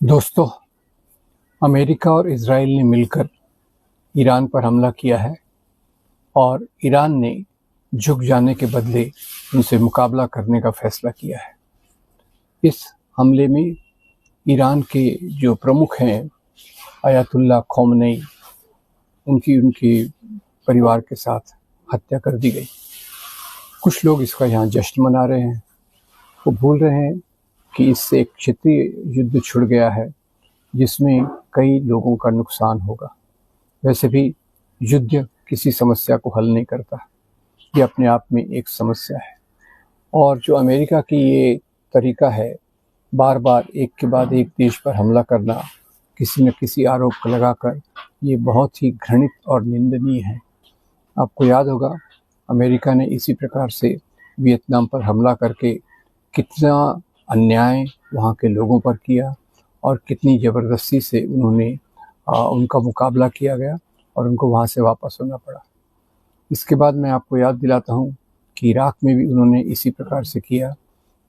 दोस्तों, अमेरिका और इजराइल ने मिलकर ईरान पर हमला किया है और ईरान ने झुक जाने के बदले उनसे मुकाबला करने का फैसला किया है। इस हमले में ईरान के जो प्रमुख हैं अयातुल्ला खोमेनी, उनकी परिवार के साथ हत्या कर दी गई। कुछ लोग इसका यहाँ जश्न मना रहे हैं। वो भूल रहे हैं कि इससे एक क्षेत्रीय युद्ध छिड़ गया है जिसमें कई लोगों का नुकसान होगा। वैसे भी युद्ध किसी समस्या को हल नहीं करता, ये अपने आप में एक समस्या है। और जो अमेरिका की ये तरीका है, बार बार एक के बाद एक देश पर हमला करना, किसी न किसी आरोप लगाकर, ये बहुत ही घृणित और निंदनीय है। आपको याद होगा, अमेरिका ने इसी प्रकार से वियतनाम पर हमला करके कितना अन्याय वहाँ के लोगों पर किया और कितनी ज़बरदस्ती से उनका मुकाबला किया गया और उनको वहाँ से वापस होना पड़ा। इसके बाद मैं आपको याद दिलाता हूँ कि इराक में भी उन्होंने इसी प्रकार से किया,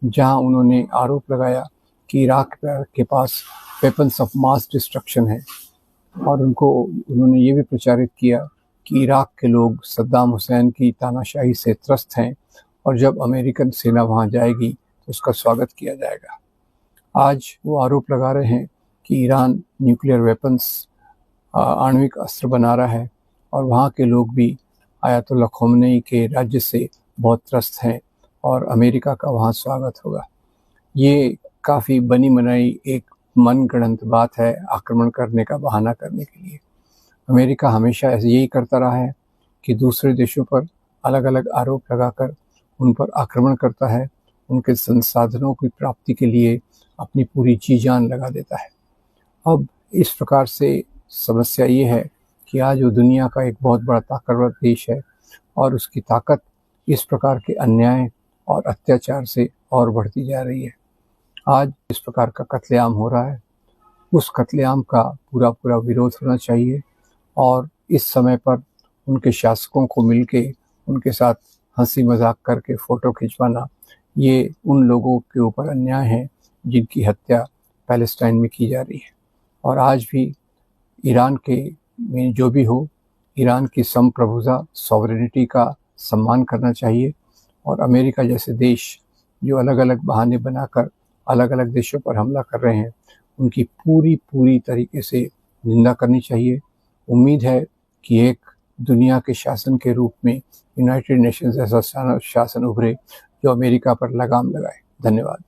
जहाँ उन्होंने आरोप लगाया कि इराक के पास वेपन्स ऑफ मास डिस्ट्रक्शन है और उन्होंने ये भी प्रचारित किया कि इराक के लोग सद्दाम हुसैन की तानाशाही से त्रस्त हैं और जब अमेरिकन सेना वहाँ जाएगी तो उसका स्वागत किया जाएगा। आज वो आरोप लगा रहे हैं कि ईरान न्यूक्लियर वेपन्स, आणविक अस्त्र बना रहा है और वहाँ के लोग भी अयातुल्ला खोमेनी के राज्य से बहुत त्रस्त हैं और अमेरिका का वहाँ स्वागत होगा। ये काफ़ी बनी बनाई एक मनगढ़ंत बात है, आक्रमण करने का बहाना करने के लिए। अमेरिका हमेशा ऐसे यही करता रहा है कि दूसरे देशों पर अलग अलग आरोप लगाकर उन पर आक्रमण करता है, उनके संसाधनों की प्राप्ति के लिए अपनी पूरी जी जान लगा देता है। अब इस प्रकार से समस्या ये है कि आज वो दुनिया का एक बहुत बड़ा ताकतवर देश है और उसकी ताकत इस प्रकार के अन्याय और अत्याचार से और बढ़ती जा रही है। आज इस प्रकार का कत्लेआम हो रहा है, उस कत्लेआम का पूरा पूरा विरोध होना चाहिए और इस समय पर उनके शासकों को मिलके उनके साथ हंसी मजाक करके फ़ोटो खिंचवाना, ये उन लोगों के ऊपर अन्याय है जिनकी हत्या पैलेस्टाइन में की जा रही है। और आज भी ईरान के में जो भी हो, ईरान की संप्रभुता, सॉवरेनिटी का सम्मान करना चाहिए और अमेरिका जैसे देश जो अलग अलग बहाने बनाकर अलग अलग देशों पर हमला कर रहे हैं, उनकी पूरी तरीके से निंदा करनी चाहिए। उम्मीद है कि एक दुनिया के शासन के रूप में यूनाइटेड नेशंस ऐसा शासन उभरे जो अमेरिका पर लगाम लगाए। धन्यवाद।